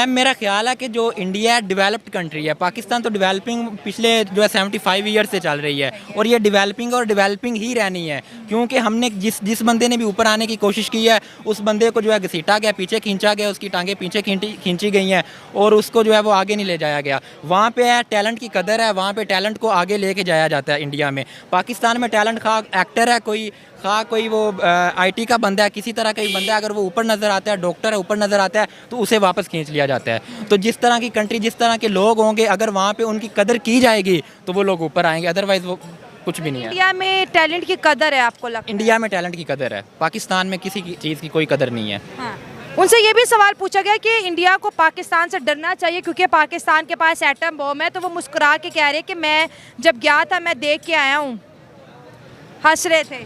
Ma'am मेरा ख्याल है कि जो इंडिया डेवलप्ड कंट्री है, पाकिस्तान तो डेवलपिंग पिछले जो है 75 ईयर से चल रही है और ये डेवलपिंग और डेवलपिंग ही रहनी है, क्योंकि हमने जिस बंदे ने भी ऊपर आने की कोशिश की है उस बंदे को जो है घसीटा गया, पीछे खींचा गया, उसकी टांगें पीछे खींची गई हैं और उसको जो है वो आगे नहीं ले जाया गया। वहाँ पे है टैलेंट की कदर है, वहाँ पे टैलेंट को आगे लेके जाया जाता है। इंडिया में, पाकिस्तान में टैलेंट खा एक्टर है कोई वो आईटी का बंदा है, किसी तरह का ही बंदा है, अगर वो ऊपर नज़र आता है, डॉक्टर है ऊपर नज़र आता है तो उसे वापस खींच लिया जाता है। तो जिस तरह की कंट्री, जिस तरह के लोग होंगे, अगर वहाँ पे उनकी कदर की जाएगी तो वो लोग ऊपर आएंगे, अदरवाइज़ वो कुछ भी नहीं है। इंडिया में टैलेंट की कदर है आपको लगता है? इंडिया में टैलेंट की कदर है, पाकिस्तान में किसी चीज़ की कोई कदर नहीं है। हाँ। उनसे ये भी सवाल पूछा गया कि इंडिया को पाकिस्तान से डरना चाहिए क्योंकि पाकिस्तान के पास एटम बम है, तो वो मुस्कुरा के कह रहे कि मैं जब गया था मैं देख के आया हूँ, हंस रहे थे।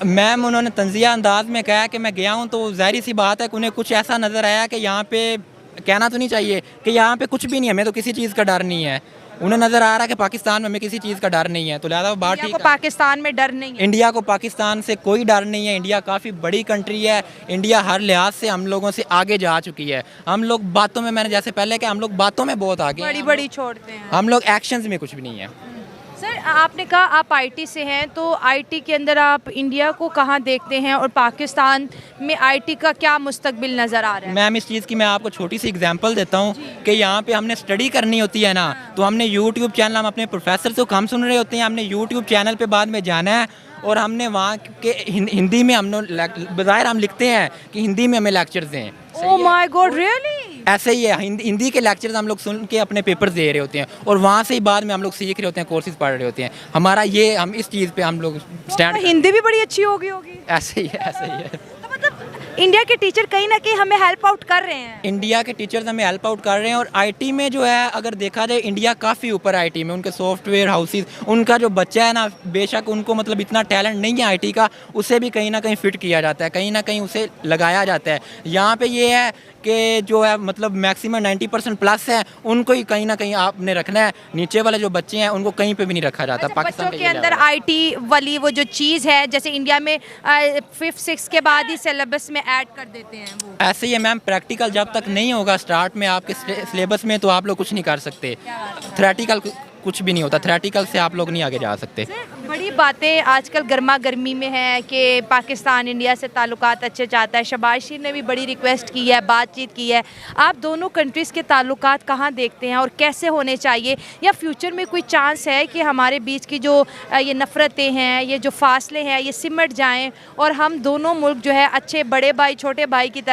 मैम उन्होंने तंजिया अंदाज में कहा कि मैं गया हूँ, तो ज़ाहिर सी बात है कि उन्हें कुछ ऐसा नज़र आया कि यहाँ पे कहना तो नहीं चाहिए कि यहाँ पे कुछ भी नहीं है, हमें तो किसी चीज़ का डर नहीं है। उन्हें नज़र आ रहा है कि पाकिस्तान में हमें किसी चीज़ का डर नहीं है, तो लिहाजा वो बात ठीक है। पाकिस्तान में डर नहीं है, इंडिया को पाकिस्तान से कोई डर नहीं है। इंडिया काफ़ी बड़ी कंट्री है, इंडिया हर लिहाज से हम लोगों से आगे जा चुकी है। हम लोग बातों में, मैंने जैसे पहले कि हम लोग बातों में बहुत आगे हैं, बड़ी छोड़ते हैं। हम लोग एक्शंस में कुछ भी नहीं है। सर आपने कहा आप आईटी से हैं, तो आईटी के अंदर आप इंडिया को कहाँ देखते हैं और पाकिस्तान में आईटी का क्या मुस्तकबिल नज़र आ रहा है? मैम इस चीज़ की मैं आपको छोटी सी एग्जांपल देता हूँ कि यहाँ पे हमने स्टडी करनी होती है ना, तो हमने यूट्यूब चैनल, हम अपने प्रोफेसर से कम सुन रहे होते हैं, हमने यूट्यूब चैनल पे बाद में जाना है और हमने वहाँ के हिंदी में बज़ाहिर हम लिखते हैं कि हिंदी में हमें लेक्चर्स दें। Oh my God, really? ऐसे ही है, हिंदी के लेक्चर्स हम लोग सुन के अपने पेपर दे रहे होते हैं और वहाँ से ही बाद में हम लोग सीख रहे होते हैं, कोर्सेज पढ़ रहे होते हैं। हमारा ये, हम इस चीज़ पे हम लोग स्टैंड। हिंदी भी बड़ी अच्छी होगी। ऐसे ही है, ऐसे ही है। तो मतलब इंडिया के टीचर कहीं ना कहीं हमें हेल्प आउट कर रहे हैं। इंडिया के टीचर्स हमें हेल्प आउट कर रहे हैं और आईटी में जो है अगर देखा जाए इंडिया काफ़ी ऊपर है आईटी में। उनके सॉफ्टवेयर हाउसेज, उनका जो बच्चा है ना, बेशक उनको मतलब इतना टैलेंट नहीं है आईटी का, उसे भी कहीं ना कहीं फिट किया जाता है, कहीं ना कहीं उसे लगाया जाता है। यहाँ पे ये है कि जो है मतलब मैक्सिमम 90% प्लस है, उनको ही कहीं ना कहीं आपने रखना है। नीचे वाले जो बच्चे हैं उनको कहीं पे भी नहीं रखा जाता। पाकिस्तान बच्चों के अंदर आईटी वाली वो जो चीज़ है, जैसे इंडिया में 5th 6th के बाद ही सिलेबस में ऐड कर देते हैं वो। ऐसे ही है मैम, प्रैक्टिकल जब तक नहीं होगा स्टार्ट में आपके सिलेबस में तो आप लोग कुछ नहीं कर सकते। थ्योरेटिकल कुछ भी नहीं होता, थ्योरेटिकल से आप लोग नहीं आगे जा सकते। बड़ी बातें आजकल गर्मा गर्मी में है कि पाकिस्तान इंडिया से ताल्लुकात अच्छे चाहता है। शहबाज शरीफ ने भी बड़ी रिक्वेस्ट की है, बातचीत की है। आप दोनों कंट्रीज़ के ताल्लुकात कहाँ देखते हैं और कैसे होने चाहिए, या फ्यूचर में कोई चांस है कि हमारे बीच की जो ये नफ़रतें हैं, ये जो फासले हैं, ये सिमट जाएँ और हम दोनों मुल्क जो है अच्छे बड़े भाई छोटे भाई की तरह